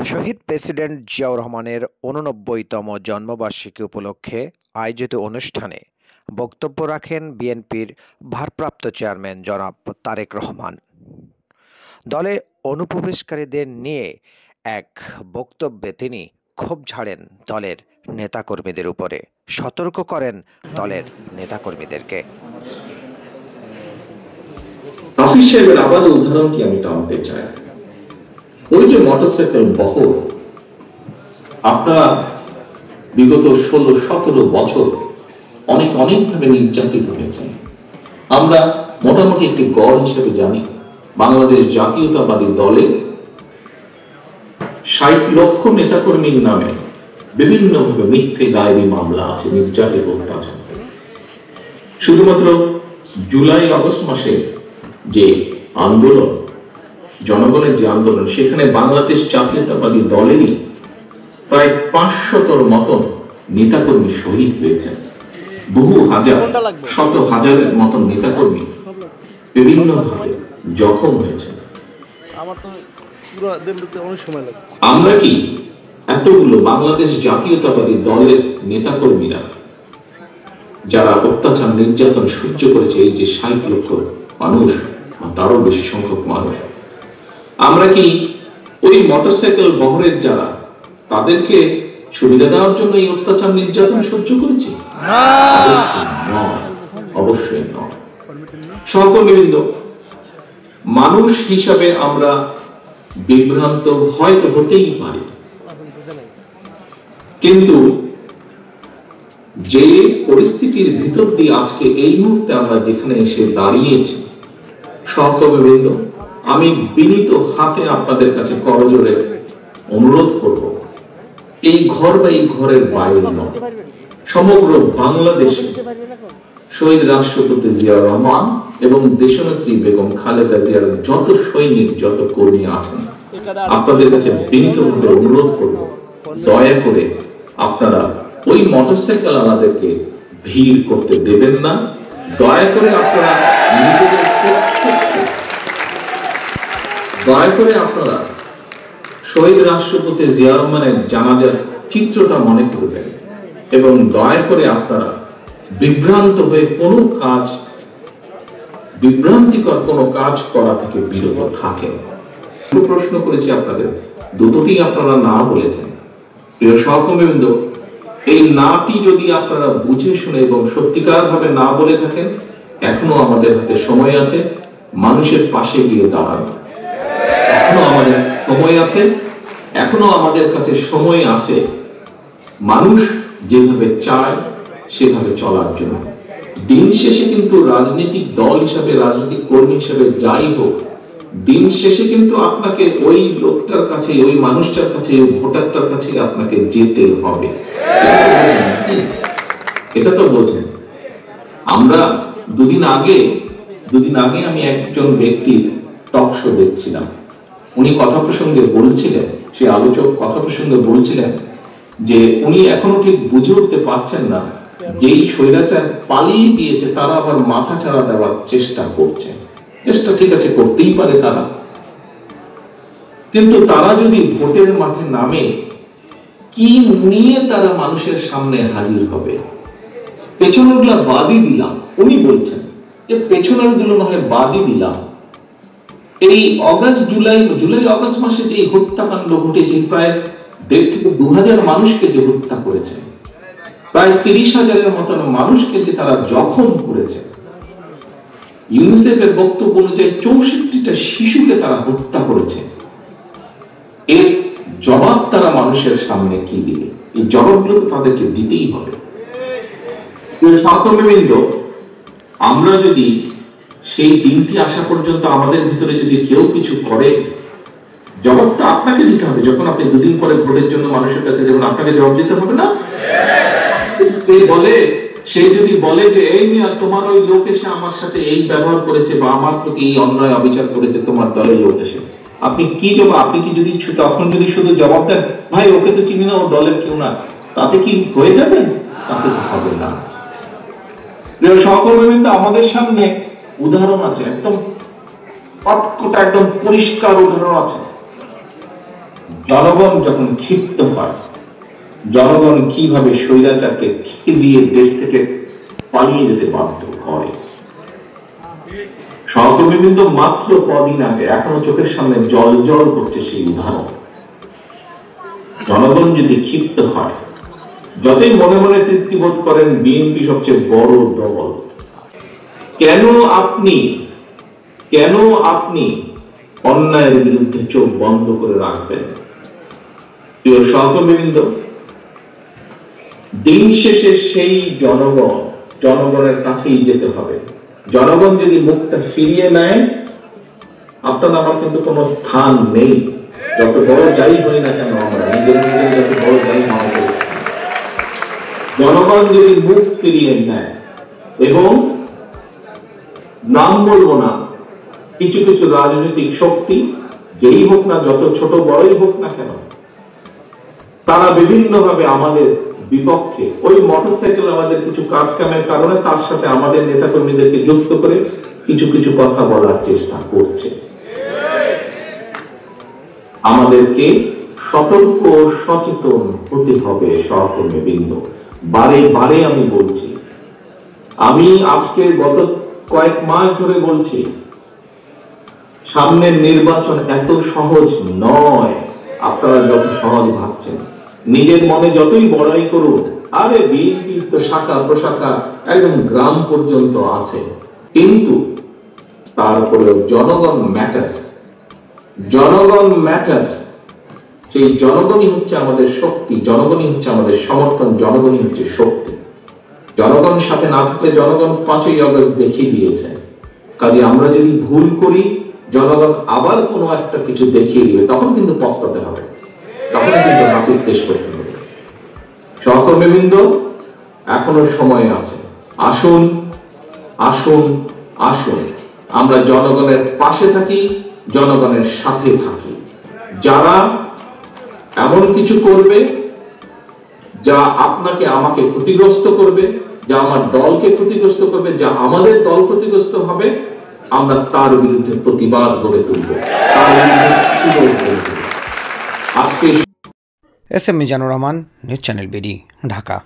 শহীদ president Ziaur রহমানের ৮৯তম জন্মবার্ষিকী উপলক্ষে আয়োজিত অনুষ্ঠানে বক্তব্য রাখেন বিএনপির ভারপ্রাপ্ত চেয়ারম্যান জনাব তারেক রহমান। দলে অনুপ্রবেশকারীদের নিয়ে এক বক্তব্যে তিনি ক্ষোভ ঝাড়েন দলের নেতাকর্মীদের উপরে, সতর্ক করেন দলের নেতাকর্মীদেরকে। হাফিজ সাহেবের আবার উদাহরণটি আমি টানতে চাই। ওই যে মোটরসাইকেল বহর, আপনারা বিগত ১৬-১৭ বছর অনেকভাবে নির্যাতিত হয়েছেন। আমরা মোটামুটি একটি গড় হিসেবে জানি, বাংলাদেশ জাতীয়তাবাদী দলে ৬০ লক্ষ নেতাকর্মীর নামে বিভিন্নভাবে মিথ্যে ডায়েরি মামলা আছে, নির্যাতিত অত্যাচার। শুধুমাত্র জুলাই আগস্ট মাসে যে আন্দোলন, জনগণের যে আন্দোলন, সেখানে বাংলাদেশ জাতীয়তাবাদী দলেরই প্রায় ৫০০র মতন নেতাকর্মী শহীদ হয়েছেন। বহু হাজার, শত হাজারের মতন নেতাকর্মী বিভিন্নভাবে জখম হয়েছে। আমরা কি এতগুলো বাংলাদেশ জাতীয়তাবাদী দলের নেতাকর্মীরা যারা অত্যাচার নির্যাতন সহ্য করেছে, এই যে ৬০ লক্ষ মানুষ বা তারও বেশি সংখ্যক মানুষ, আমরা কি ওই মোটরসাইকেল বহরের যারা, তাদেরকে সুবিধা দেওয়ার জন্য এই অত্যাচার নির্যাতন সহ্য করেছি? অবশ্যই নয়। সহকর্মীবৃন্দ, মানুষ হিসাবে আমরা বিভ্রান্ত হয়তো হতেই পারি, কিন্তু যে পরিস্থিতির ভিতর দিয়ে আজকে এই মুহূর্তে আমরা যেখানে এসে দাঁড়িয়েছি, সহকর্মীবৃন্দ, আমি বিনীত হাতে আপনাদের কাছে করজোড়ে অনুরোধ করব, এই ঘর বা এই ঘরের বাইরে নয়, সমগ্র বাংলাদেশে শহীদ রাষ্ট্রপতি জিয়াউর রহমান এবং দেশনেত্রী বেগম খালেদা জিয়ার যত সৈনিক, যত কর্মী আছেন, আপনাদের কাছে বিনীতভাবে অনুরোধ করব, দয়া করে আপনারা ওই মোটরসাইকেল আলাদেরকে ভিড় করতে দেবেন না। দয়া করে আপনারা নিজেদের দয়া করে আপনারা শহীদ রাষ্ট্রপতি জিয়াউর রহমানের জানাজার চিত্রটা মনে করবেন এবং দয়া করে আপনারা বিভ্রান্ত হয়ে কোনো কাজ, বিভ্রান্তিকর কোনো কাজ করা থেকে বিরত থাকেন। প্রশ্ন করেছি আপনাদের, দুটোটি আপনারা না বলেছেন। প্রিয় সহকর্মীবৃন্দ, এই নাটি যদি আপনারা বুঝে শুনে এবং সত্যিকার ভাবে না বলে থাকেন, এখনো আমাদের হাতে সময় আছে মানুষের পাশে গিয়ে দাঁড়ানো। এখনো আমাদের সময় আছে, এখনো আমাদের কাছে সময় আছে মানুষ যেভাবে চায় সেভাবে চলার জন্য। দিন শেষে কিন্তু রাজনৈতিক দল হিসাবে, রাজনৈতিক কর্মী হিসাবে যাই হোক, দিন শেষে কিন্তু আপনাকে ওই লোকটার কাছে, ওই মানুষটার কাছে, ওই ভোটারটার কাছে আপনাকে যেতে হবে। এটা তো বোঝেন। আমরা দুদিন আগে আমি একজন ব্যক্তির টক শো দেখছিলাম। উনি কথা প্রসঙ্গে বলছিলেন, সে আলোচক কথা প্রসঙ্গে বলছিলেন যে উনি এখনো ঠিক বুঝে উঠতে পারছেন না, যেই স্বৈরাচার পালিয়ে গিয়েছে তারা আবার মাথা ছাড়া দেওয়ার চেষ্টা করছে। চেষ্টা ঠিক আছে, করতেই পারে তারা, কিন্তু তারা যদি ভোটের মাঠে নামে, কি নিয়ে তারা মানুষের সামনে হাজির হবে? পেছনের গুলা বাদই দিলাম, উনি বলছেন যে পেছনের গুলো না হয় বাদই দিলাম, এই জুলাই আগস্ট মাসে যে হত্যাকাণ্ড ঘটেছে, প্রায় ১.৫ থেকে ২,০০০ মানুষকে যে হত্যা করেছে, প্রায় ৩০,০০০-এর মতন মানুষকে যে তারা জখম করেছে, ইউনিসেফের বক্তব্য অনুযায়ী ৬৪টা শিশুকে তারা হত্যা করেছে, এর জবাব তারা মানুষের সামনে কি দিবে? এই জবাবগুলো তো তাদেরকে দিতেই হবে। সহকর্মীবৃন্দ, আমরা যদি সেই দিনটি আসা পর্যন্ত আমাদের ভিতরে যদি কেউ কিছু করে, জবাবটা আপনাকে দিতে হবে। যখন আপনি দুদিন পরে ভোটের জন্য মানুষের কাছে যাবেন, আপনাকে জবাব দিতে হবে না? সে যদি বলে যে এই নিয়ে তোমার ওই লোক এসে আমার সাথে এই ব্যবহার করেছে বা আমার প্রতি এই অন্যায় অবিচার করেছে, তোমার দলের লোক এসে, আপনি কি জবাব? আপনি কি যদি তখন যদি শুধু জবাব দেন, ভাই ওকে তো চিনি না, ও দলের কেউ না, তাতে কি হয়ে যাবে? তাতে তো হবে না। সহকর্মীবৃন্দ, আমাদের সামনে উদাহরণ আছে, একদম পরিষ্কার উদাহরণ আছে। জনগণ যখন ক্ষিপ্ত হয়, জনগণ কিভাবে স্বৈরাচারকে খেয়ে দিয়ে দেশ থেকে পালিয়ে যেতে বাধ্য করে। সহকর্মীবৃন্দ, মাত্র কদিন আগে এখনো চোখের সামনে জল জল করছে সেই উদাহরণ। জনগণ যদি ক্ষিপ্ত হয়, যতই মনে মনে তৃপ্তিবোধ করেন বিএনপি সবচেয়ে বড় দল, কেন আপনি অন্যায়ের বিরুদ্ধে চোখ বন্ধ করে রাখবেন? প্রিয় সহকর্মীবৃন্দ, দিন শেষে সেই জনগণের কাছেই যেতে হবে। জনগণ যদি মুখটা ফিরিয়ে নেয়, আপনার আমার কিন্তু কোনো স্থান নেই। যত বড় যাই হই না কেন, আমরা নিজের যত বড় যাই না করি, জনগণ যদি মুখ ফিরিয়ে নেয়, এবং নাম বলবো না, কিছু কিছু রাজনৈতিক শক্তি, যেই হোক না, যত ছোট বড়ই হোক না কেন, তারা বিভিন্নভাবে আমাদের বিপক্ষে, ওই মোটরসাইকেল আমাদের কিছু কাজ কামের কারণে তার সাথে আমাদের নেতাকর্মীদেরকে যুক্ত করে কিছু কিছু কথা বলার চেষ্টা করছে। আমাদেরকে সতর্ক সচেতন হতে হবে সহকর্মীবৃন্দ। বারে বারে আমি বলছি, আমি আজকে গত কয়েক মাস ধরে বলছি, সামনের নির্বাচন এত সহজ নয় আপনারা যত সহজ ভাবছেন। নিজের মনে যতই বড়াই করুন, আরে বিএনপি তো শাখা প্রশাখা একদম গ্রাম পর্যন্ত আছে, কিন্তু তারপরে জনগণ ম্যাটার্স। সেই জনগণই হচ্ছে আমাদের শক্তি, জনগণই হচ্ছে আমাদের সমর্থন, জনগণই হচ্ছে শক্তি। জনগণ সাথে না থাকলে জনগণ 5ই আগস্ট দেখিয়ে দিয়েছে। কাজে আমরা যদি ভুল করি, জনগণ আবার কোনো একটা কিছু দেখিয়ে দিবে, তখন কিন্তু পস্তাতে হবে, তখন কিন্তু নাপিত পেশ করতে হবে। সহকর্মীবৃন্দ, এখনো সময় আছে। আসুন আসুন আসুন, আমরা জনগণের পাশে থাকি, জনগণের সাথে থাকি। যারা এমন কিছু করবে যা আপনাকে আমাকে ক্ষতিগ্রস্ত করবে, যা আমার দলকে ক্ষতিগ্রস্ত করবে, যা আমাদের দল ক্ষতিগ্রস্ত হবে, আমরা তার বিরুদ্ধে প্রতিবাদ গড়ে তুলব, তার বিরুদ্ধে আজকে। S M Mizanur Rahman, news channel BD, Dhaka.